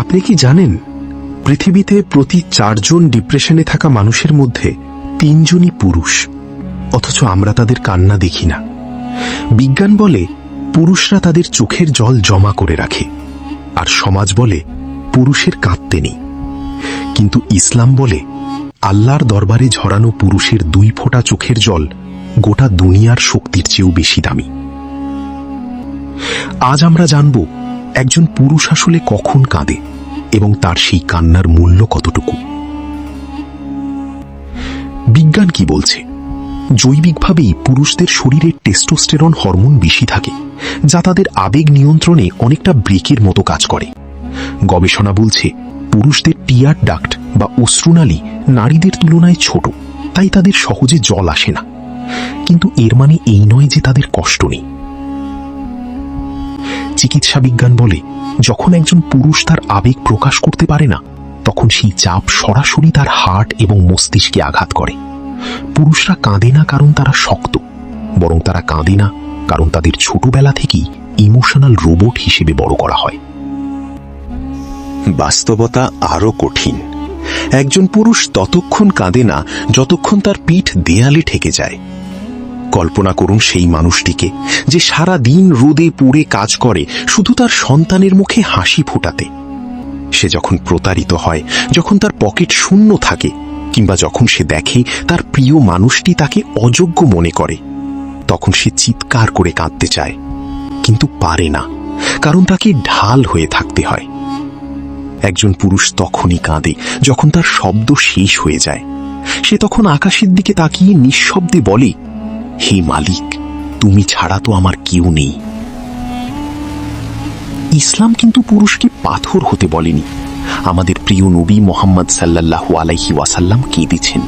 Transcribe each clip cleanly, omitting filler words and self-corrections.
আপনি কি জানেন, পৃথিবীতে প্রতি 4 জন ডিপ্রেশনে থাকা মানুষের মধ্যে 3 জনই পুরুষ, অথচ আমরা তাদের কান্না দেখি না। বিজ্ঞান বলে পুরুষরা তাদের চোখের জল জমা করে রাখে, আর সমাজ বলে পুরুষের কাঁদতে নেই। কিন্তু ইসলাম বলে আল্লাহর দরবারে ঝরানো পুরুষের 2 ফোঁটা চোখের জল গোটা দুনিয়ার শক্তির চেয়েও বেশি দামি। আজ আমরা জানব একজন পুরুষ আসলে কখন কাঁদে এবং তার সেই কান্নার মূল্য কতটুকু। বিজ্ঞান কি বলছে? জৈবিকভাবেই পুরুষদের শরীরে টেস্টোস্টেরন হরমোন বেশি থাকে, যা তাদের আবেগ নিয়ন্ত্রণে অনেকটা ব্রেকের মতো কাজ করে। গবেষণা বলছে পুরুষদের টিয়ার ডাক্ট বা অশ্রুনালী নারীদের তুলনায় ছোট, তাই তাদের সহজে জল আসে না। কিন্তু এর মানে এই নয় যে তাদের কষ্ট নেই। চিকিৎসা বিজ্ঞান বলে যখন একজন পুরুষ তার আবেগ প্রকাশ করতে পারে না, তখন সেই চাপ সরাসরি তার হার্ট এবং মস্তিষ্কে আঘাত করে। পুরুষরা কাঁদে না কারণ তারা শক্ত, বরং তারা কাঁদে না কারণ তাদের ছোটবেলা থেকেই ইমোশনাল রোবট হিসেবে বড় করা হয়। বাস্তবতা আরো কঠিন। একজন পুরুষ ততক্ষণ কাঁদে না যতক্ষণ তার পিঠ দেয়ালে ঠেকে যায়। কল্পনা করুন সেই মানুষটিকে যে সারা দিন রোদে পুড়ে কাজ করে শুধু তার সন্তানের মুখে হাসি ফোটাতে। সে যখন প্রতারিত হয়, যখন তার পকেট শূন্য থাকে, কিংবা যখন সে দেখে তার প্রিয় মানুষটি তাকে অযোগ্য মনে করে, তখন সে চিৎকার করে কাঁদতে চায়, কিন্তু পারে না, কারণ তাকে ঢাল হয়ে থাকতে হয়। একজন পুরুষ তখনই কাঁদে যখন তার শব্দ শেষ হয়ে যায়। সে তখন আকাশের দিকে তাকিয়ে নিঃশব্দে বলে, হে মালিক, তুমি ছাড়া তো আমার কেউ নেই। ইসলাম কিন্তু পুরুষকে পাথর হতে বলেনি। আমাদের প্রিয় নবী মুহাম্মদ সাল্লাল্লাহু আলাইহি ওয়াসাল্লাম কেঁদেছেন,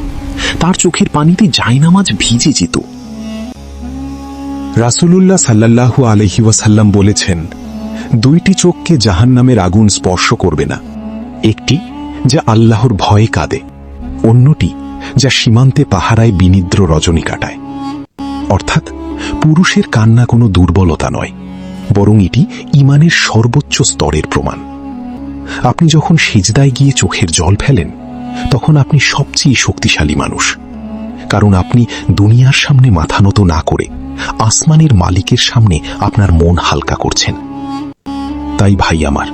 তার চোখের পানিতে জায়নামাজ ভিজে যেত। রাসূলুল্লাহ সাল্লাল্লাহু আলাইহি ওয়াসাল্লাম বলেছেন, 2টি চোখকে জাহান্নামের আগুন স্পর্শ করবে না। একটি যা আল্লাহর ভয়ে কাঁদে, অন্যটি যা সীমান্তে পাহারায় বিনিদ্র রজনী কাটায়। অর্থাৎ পুরুষের কান্না কোনো দুর্বলতা নয়, বরং এটি ঈমানের সর্বোচ্চ স্তরের প্রমাণ। আপনি যখন সিজদায় গিয়ে চোখের জল ফেলেন, তখন আপনি সবচেয়ে শক্তিশালী মানুষ, কারণ আপনি দুনিয়ার সামনে মাথা নত না করে আসমানের মালিকের সামনে আপনার মন হালকা করছেন। তাই ভাই আমার,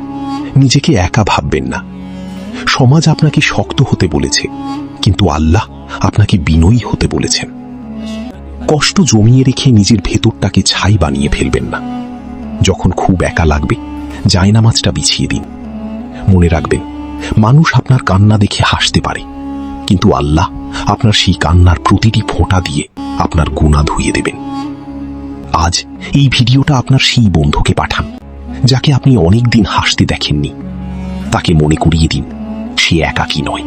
নিজেকে একা ভাববেন না। সমাজ আপনাকে শক্ত হতে বলেছে, কিন্তু আল্লাহ আপনাকে বিনয়ী হতে বলেছেন। কষ্ট জমিয়ে রেখে নিজের ভেতরটাকে ছাই বানিয়ে ফেলবেন না। যখন খুব একা লাগবে, জায়নামাজটা বিছিয়ে দিন। মনে রাখবেন, মানুষ আপনার কান্না দেখে হাসতে পারে, কিন্তু আল্লাহ আপনার সেই কান্নার প্রতিটি ফোঁটা দিয়ে আপনার গুনাহ ধুইয়ে দেবেন। আজ এই ভিডিওটা আপনার সেই বন্ধুকে পাঠান যাকে আপনি অনেকদিন হাসতে দেখেননি। তাকে মনে করিয়ে দিন, সে একাকী নয়।